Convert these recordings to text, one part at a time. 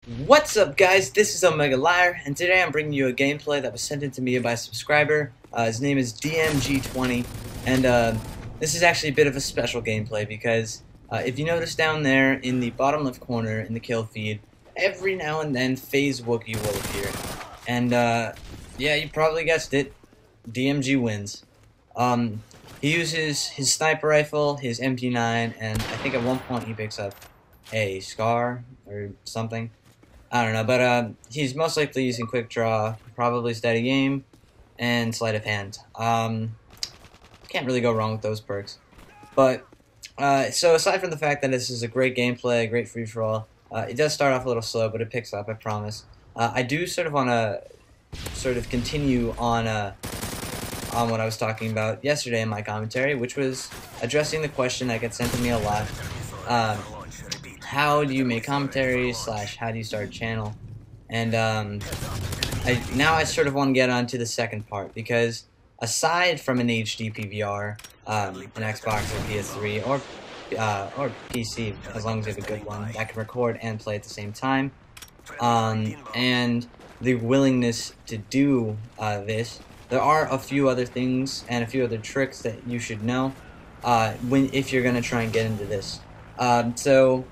What's up, guys? This is OmegaLiar, and today I'm bringing you a gameplay that was sent in to me by a subscriber. His name is DMG20, and this is actually a bit of a special gameplay because if you notice down there in the bottom left corner in the kill feed, every now and then FaZe Wookie will appear. And yeah, you probably guessed it, DMG wins. He uses his sniper rifle, his MP9, and I think at one point he picks up a Scar or something. I don't know, but he's most likely using quick draw, probably steady aim, and sleight of hand. Can't really go wrong with those perks. But so aside from the fact that this is a great gameplay, a great free for all, it does start off a little slow, but it picks up, I promise. I do sort of want to continue on what I was talking about yesterday in my commentary, which was addressing the question that gets sent to me a lot. How do you make commentaries / how do you start a channel? And now I sort of want to get on to the second part, because aside from an HD PVR, an Xbox or PS3 or PC, as long as you have a good one that can record and play at the same time, and the willingness to do this, there are a few other things and a few other tricks that you should know if you're going to try and get into this. So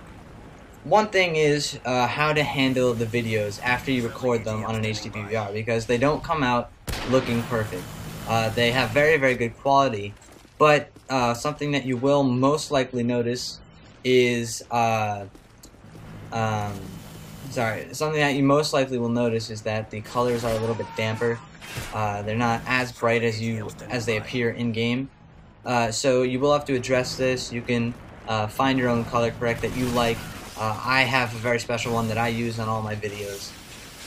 one thing is how to handle the videos after you record them on an HD PVR, because they don't come out looking perfect. They have very, very good quality, but something that you will most likely notice is something that you most likely will notice is that the colors are a little bit damper. They're not as bright as they appear in game. So you will have to address this. You can find your own color correct that you like. I have a very special one that I use on all my videos.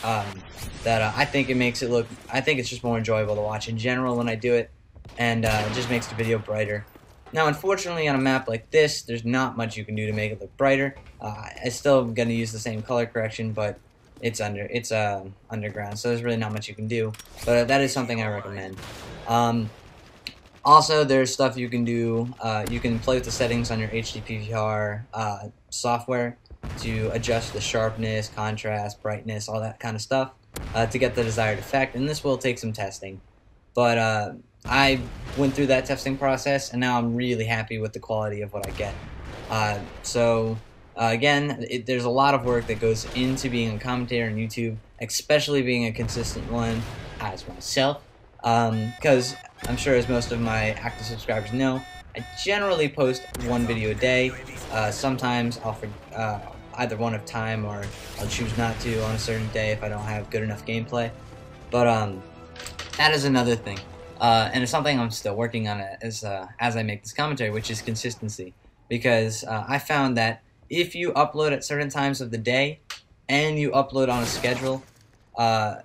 I think it makes it look. I think it's just more enjoyable to watch in general when I do it, and it just makes the video brighter. Now, unfortunately, on a map like this, there's not much you can do to make it look brighter. I still am going to use the same color correction, but it's underground, so there's really not much you can do. But that is something I recommend. Also, there's stuff you can do. You can play with the settings on your HD PVR software to adjust the sharpness, contrast, brightness, all that kind of stuff to get the desired effect. And this will take some testing. But I went through that testing process, and now I'm really happy with the quality of what I get. Again, there's a lot of work that goes into being a commentator on YouTube, especially being a consistent one as myself. Because I'm sure, as most of my active subscribers know, I generally post one video a day. Sometimes I'll either one of time, or I'll choose not to on a certain day if I don't have good enough gameplay. But that is another thing, and it's something I'm still working on as I make this commentary, which is consistency. Because I found that if you upload at certain times of the day and you upload on a schedule, the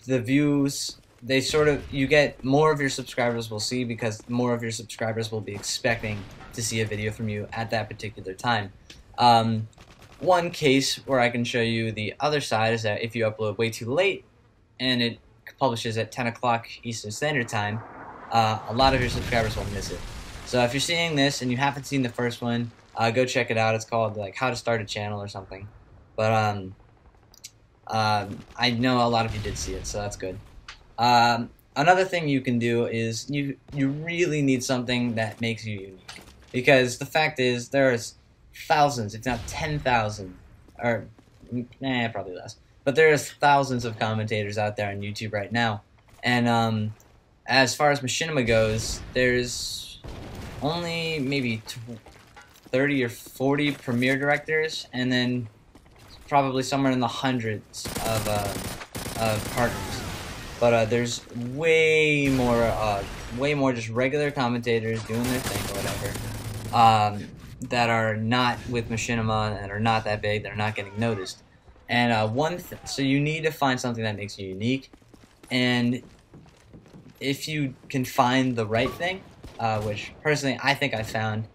views, you get more of your subscribers will see, because more of your subscribers will be expecting to see a video from you at that particular time. One case where I can show you the other side is that if you upload way too late and it publishes at 10 o'clock Eastern Standard Time, a lot of your subscribers will miss it. So if you're seeing this and you haven't seen the first one, go check it out. It's called like How to Start a Channel or something. But I know a lot of you did see it, so that's good. Another thing you can do is you really need something that makes you unique, because the fact is there's thousands, if not 10,000, or probably less, but there's thousands of commentators out there on YouTube right now, and as far as machinima goes, there's only maybe 30 or 40 premiere directors, and then probably somewhere in the hundreds of partners. But there's way more just regular commentators doing their thing or whatever, that are not with machinima and are not that big, that are not getting noticed. And so you need to find something that makes you unique. And if you can find the right thing, which personally I think I found,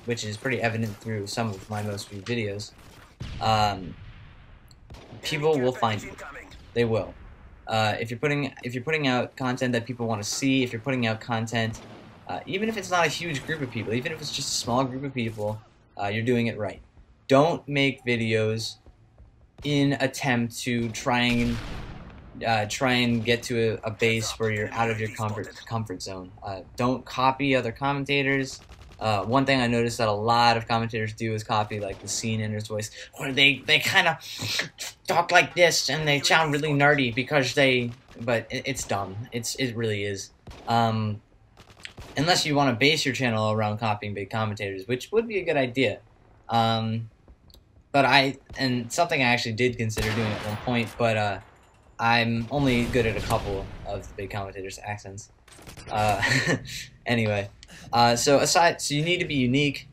which is pretty evident through some of my most viewed videos, people will find you. They will. If you're putting out content that people want to see, if you're putting out content, even if it's not a huge group of people, even if it's just a small group of people, you're doing it right. Don't make videos in attempt to try and get to a base where you're out of your comfort zone. Don't copy other commentators. One thing I noticed that a lot of commentators do is copy like the scene enter's voice, where they kind of talk like this and they sound really nerdy because but it's dumb. It really is. Unless you want to base your channel around copying big commentators, which would be a good idea. And something I actually did consider doing at one point, but I'm only good at a couple of the big commentators' accents. Anyway, so you need to be unique.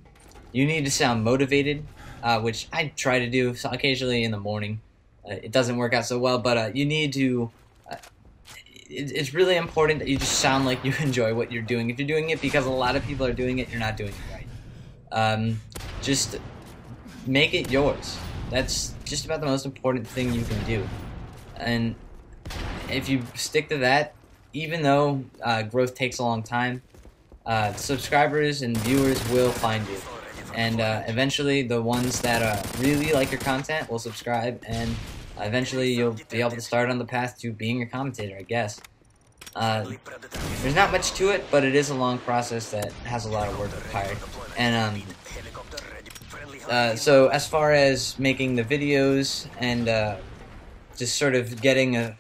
You need to sound motivated, which I try to do occasionally in the morning. It doesn't work out so well, but you need to. It's really important that you just sound like you enjoy what you're doing. If you're doing it because a lot of people are doing it, you're not doing it right. Just make it yours. That's just about the most important thing you can do. And if you stick to that, even though growth takes a long time, subscribers and viewers will find you. And eventually the ones that really like your content will subscribe, and eventually you'll be able to start on the path to being a commentator, I guess. There's not much to it, but it is a long process that has a lot of work required. And so as far as making the videos and just sort of getting a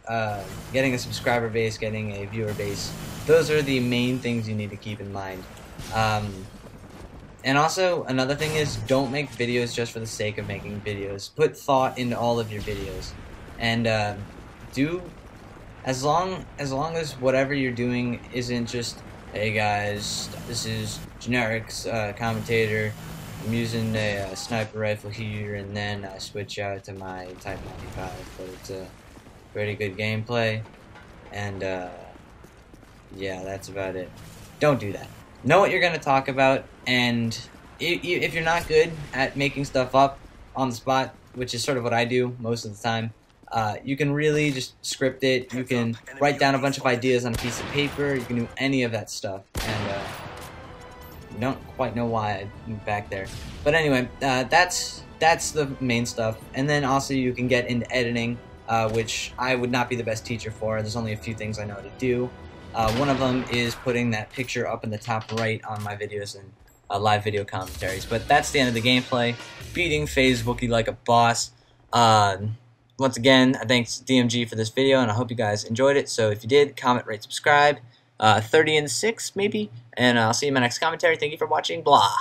subscriber base, getting a viewer base, those are the main things you need to keep in mind. And also, another thing is, don't make videos just for the sake of making videos. Put thought into all of your videos, and as long as whatever you're doing isn't just, hey guys, this is generics commentator. I'm using a sniper rifle here, and then I switch out to my Type 95, but it's a pretty good gameplay, and yeah, that's about it. Don't do that. Know what you're going to talk about, and if you're not good at making stuff up on the spot, which is sort of what I do most of the time, you can really just script it. You can write down a bunch of ideas on a piece of paper. You can do any of that stuff, and you don't quite know why I moved back there. But anyway, that's the main stuff, and then also you can get into editing, which I would not be the best teacher for. There's only a few things I know how to do. One of them is putting that picture up in the top right on my videos and live video commentaries. But that's the end of the gameplay. Beating FaZe Wookie like a boss. Once again, thanks DMG for this video, and I hope you guys enjoyed it. So if you did, comment, rate, subscribe. 30 and 6 maybe. And I'll see you in my next commentary. Thank you for watching. Blah.